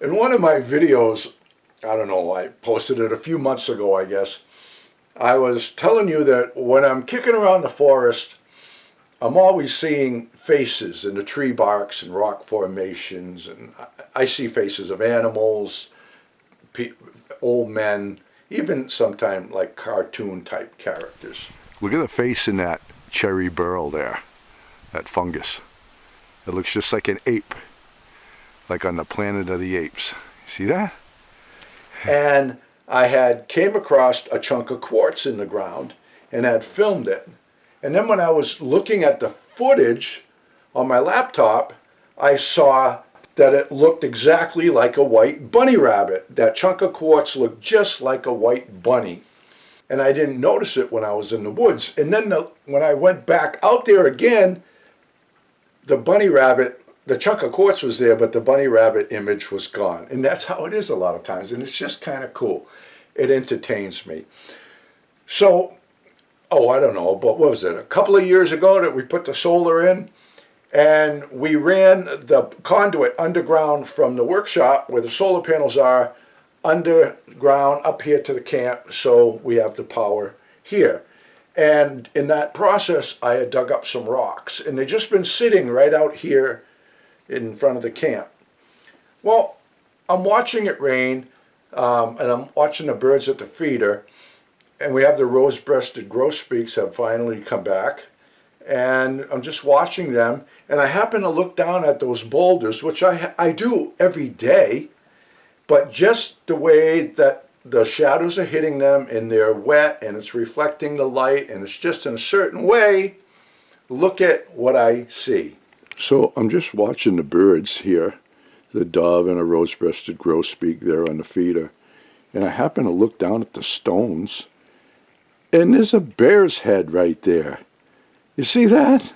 In one of my videos, I don't know, I posted it a few months ago, I guess, I was telling you that when I'm kicking around the forest, I'm always seeing faces in the tree barks and rock formations, and I see faces of animals, old men, even sometimes like cartoon type characters. Look at the face in that cherry burl there, that fungus. It looks just like an ape, like on the Planet of the Apes. See that? And I had came across a chunk of quartz in the ground and had filmed it. And then when I was looking at the footage on my laptop, I saw that it looked exactly like a white bunny rabbit. That chunk of quartz looked just like a white bunny. And I didn't notice it when I was in the woods. And then when I went back out there again, the bunny rabbit, the chunk of quartz was there, but the bunny rabbit image was gone. And that's how it is a lot of times. And it's just kind of cool. It entertains me. So, I don't know, but what was it? A couple of years ago that we put the solar in, and we ran the conduit underground from the workshop where the solar panels are underground up here to the camp, so we have the power here. And in that process, I had dug up some rocks, and they've just been sitting right out here in front of the camp. Well, I'm watching it rain, and I'm watching the birds at the feeder, and we have the rose-breasted grosbeaks have finally come back, and I'm just watching them, and I happen to look down at those boulders, which I do every day, but just the way that the shadows are hitting them and they're wet and it's reflecting the light and it's just in a certain way, look at what I see. So I'm just watching the birds here, the dove and a rose-breasted grosbeak there on the feeder, and I happen to look down at the stones, and there's a bear's head right there. You see that?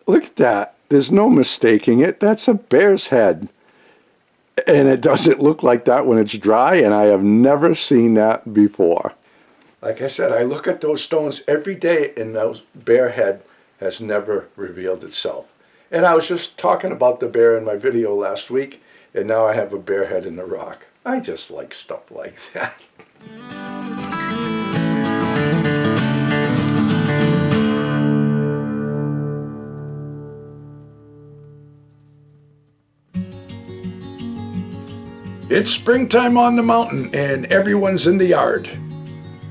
Look at that. There's no mistaking it. That's a bear's head. And it doesn't look like that when it's dry, and I have never seen that before. Like I said, I look at those stones every day, and those bear head has never revealed itself. And I was just talking about the bear in my video last week, and now I have a bear head in the rock. I just like stuff like that. It's springtime on the mountain and everyone's in the yard.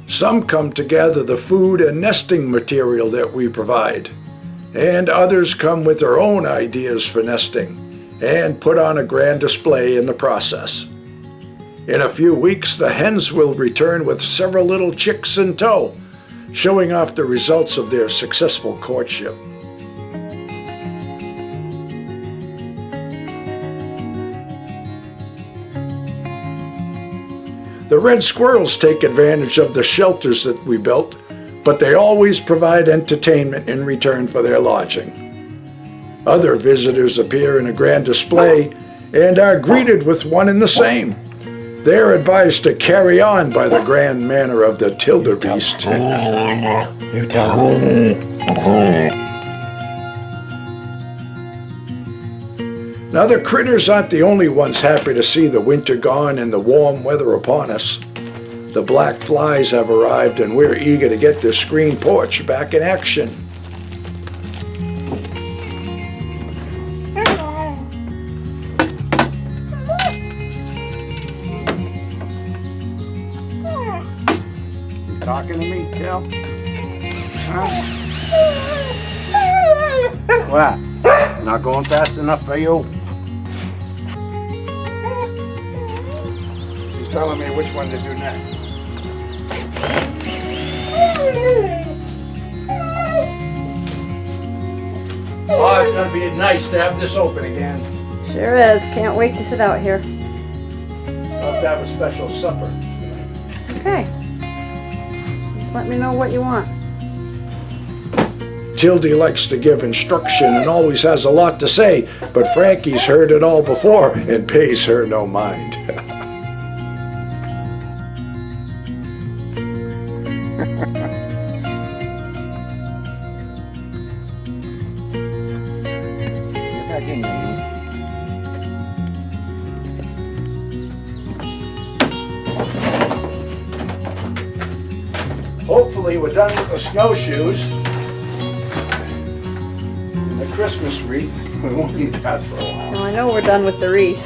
Some come to gather the food and nesting material that we provide, and others come with their own ideas for nesting and put on a grand display in the process. In a few weeks, the hens will return with several little chicks in tow, showing off the results of their successful courtship. The red squirrels take advantage of the shelters that we built, but they always provide entertainment in return for their lodging. Other visitors appear in a grand display and are greeted with one and the same. They are advised to carry on by the grand manner of the wildebeest. Now the critters aren't the only ones happy to see the winter gone and the warm weather upon us. The black flies have arrived and we're eager to get this screen porch back in action. You talking to me, Cal? Huh? What? Not going fast enough for you? She's telling me which one to do next. Oh, it's going to be nice to have this open again. Sure is. Can't wait to sit out here. I'll have to have a special supper. Okay. Just let me know what you want. Tildy likes to give instruction and always has a lot to say, but Frankie's heard it all before and pays her no mind. hopefully we're done with the snowshoes. And the Christmas wreath, we won't need that for a while. Now I know we're done with the wreath.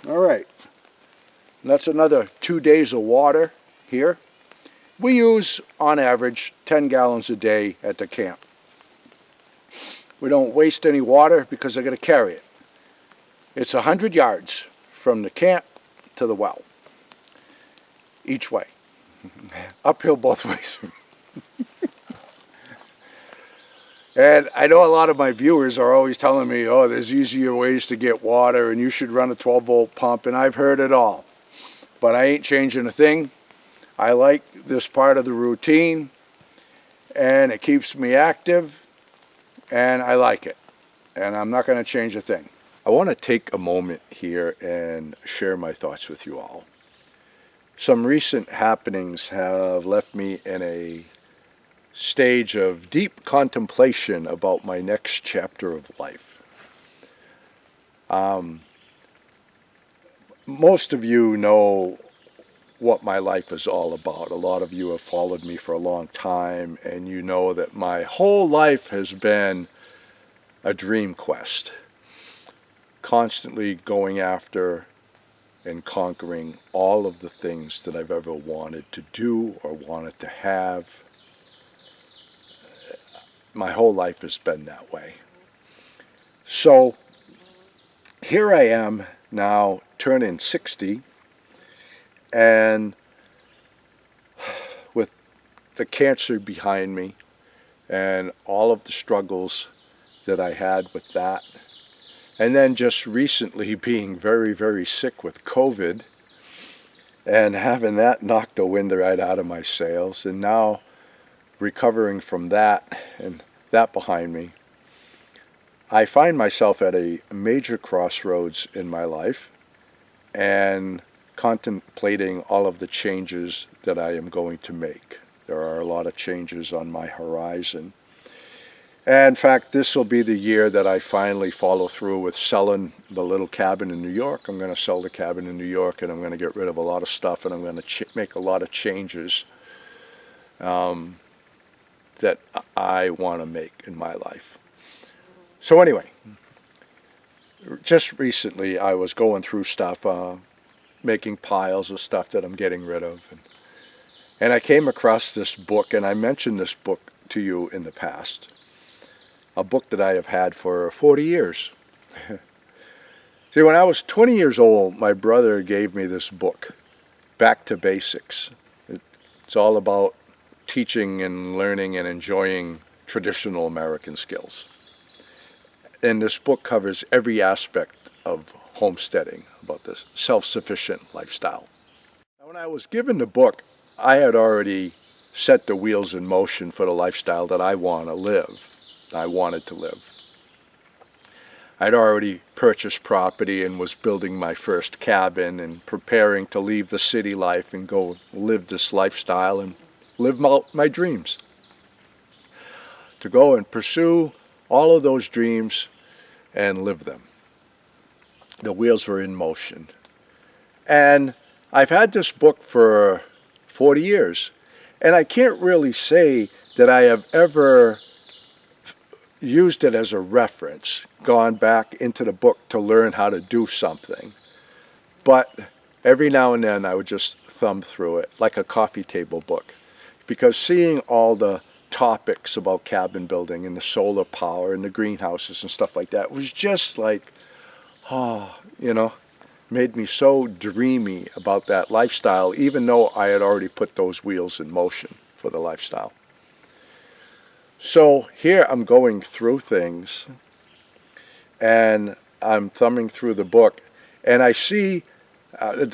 All right, that's another 2 days of water here. We use, on average, 10 gallons a day at the camp. We don't waste any water because I got to carry it. It's 100 yards from the camp to the well, each way, uphill both ways. And I know a lot of my viewers are always telling me, oh, there's easier ways to get water and you should run a 12-volt pump, and I've heard it all. But I ain't changing a thing. I like this part of the routine, and it keeps me active, and I like it. And I'm not going to change a thing. I want to take a moment here and share my thoughts with you all. Some recent happenings have left me in a stage of deep contemplation about my next chapter of life. Most of you know what my life is all about. A lot of you have followed me for a long time, and you know that my whole life has been a dream quest, constantly going after and conquering all of the things that I've ever wanted to do or wanted to have. My whole life has been that way. So here I am now turning 60, and with the cancer behind me and all of the struggles that I had with that, and then just recently being very, very sick with COVID and having that knock the wind right out of my sails, and now recovering from that and that behind me, I find myself at a major crossroads in my life and contemplating all of the changes that I am going to make. There are a lot of changes on my horizon. And in fact, this will be the year that I finally follow through with selling the little cabin in New York. I'm going to sell the cabin in New York, and I'm going to get rid of a lot of stuff, and I'm going to make a lot of changes that I want to make in my life. So anyway, just recently I was going through stuff, making piles of stuff that I'm getting rid of. And I came across this book, and I mentioned this book to you in the past. A book that I have had for 40 years. See, when I was 20 years old, my brother gave me this book, Back to Basics. It's all about teaching and learning and enjoying traditional American skills. And this book covers every aspect of homesteading, about this self-sufficient lifestyle. Now, when I was given the book, I had already set the wheels in motion for the lifestyle that I want to live. I wanted to live. I'd already purchased property and was building my first cabin and preparing to leave the city life and go live this lifestyle and live my dreams. To go and pursue all of those dreams and live them. The wheels were in motion. And I've had this book for 40 years, and I can't really say that I have ever used it as a reference, gone back into the book to learn how to do something. But every now and then I would just thumb through it like a coffee table book, because seeing all the topics about cabin building and the solar power and the greenhouses and stuff like that was just like, made me so dreamy about that lifestyle, even though I had already put those wheels in motion for the lifestyle. So here I'm going through things, and I'm thumbing through the book, and I see,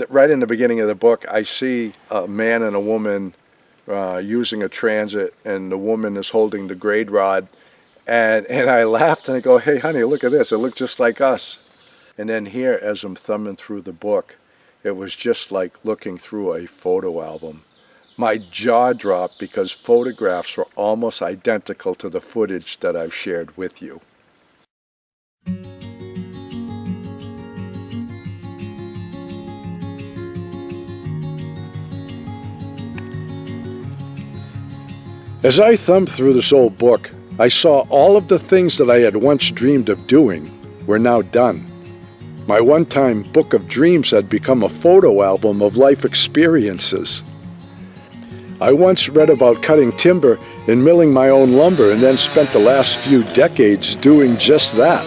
right in the beginning of the book, I see a man and a woman using a transit, and the woman is holding the grade rod, and I laughed and I go, hey honey, look at this, it looked just like us. And then here, as I'm thumbing through the book, it was just like looking through a photo album. My jaw dropped because photographs were almost identical to the footage that I've shared with you. As I thumbed through this old book, I saw all of the things that I had once dreamed of doing were now done. My one-time book of dreams had become a photo album of life experiences. I once read about cutting timber and milling my own lumber, and then spent the last few decades doing just that.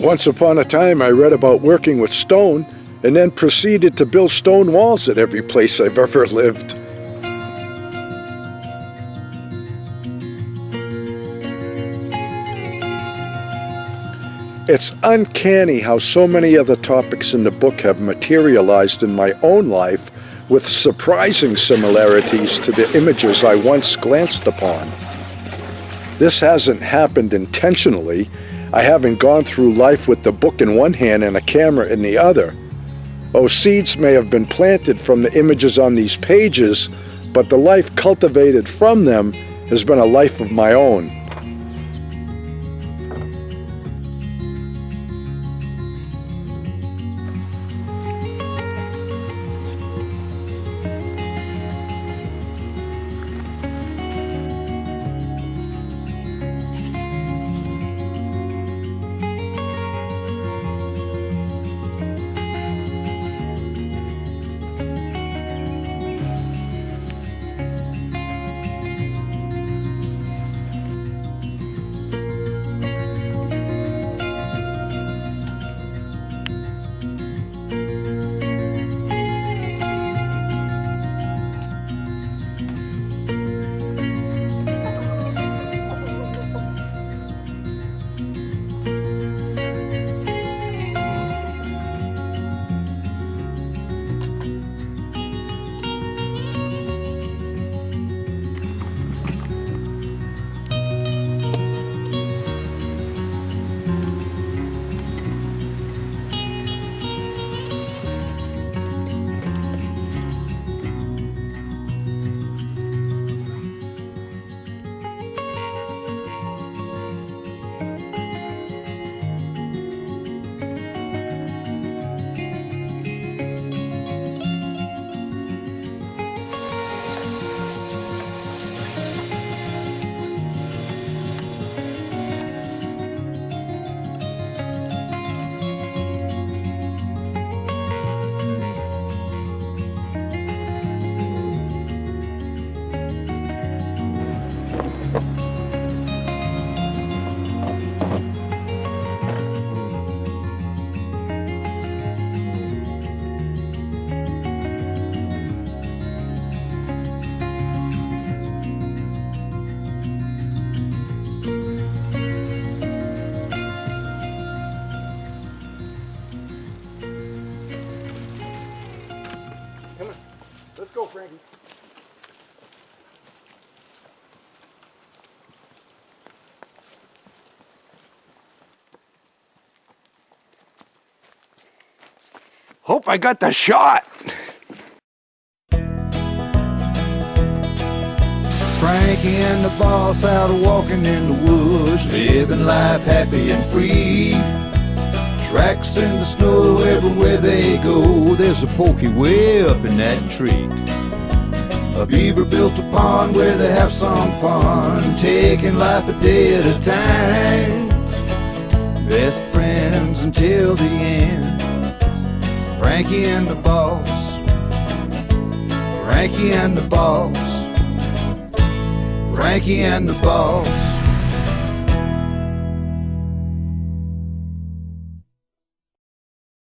Once upon a time, I read about working with stone, and then proceeded to build stone walls at every place I've ever lived. It's uncanny how so many of the topics in the book have materialized in my own life with surprising similarities to the images I once glanced upon. This hasn't happened intentionally. I haven't gone through life with the book in one hand and a camera in the other. Oh, seeds may have been planted from the images on these pages, but the life cultivated from them has been a life of my own. Let's go, Frankie. Hope I got the shot. Frankie and the boss out walking in the woods, living life happy and free. Tracks in the snow everywhere they go. There's a pokey way up in that tree. A beaver built a pond where they have some fun, taking life a day at a time. Best friends until the end. Frankie and the boss. Frankie and the boss. Frankie and the boss.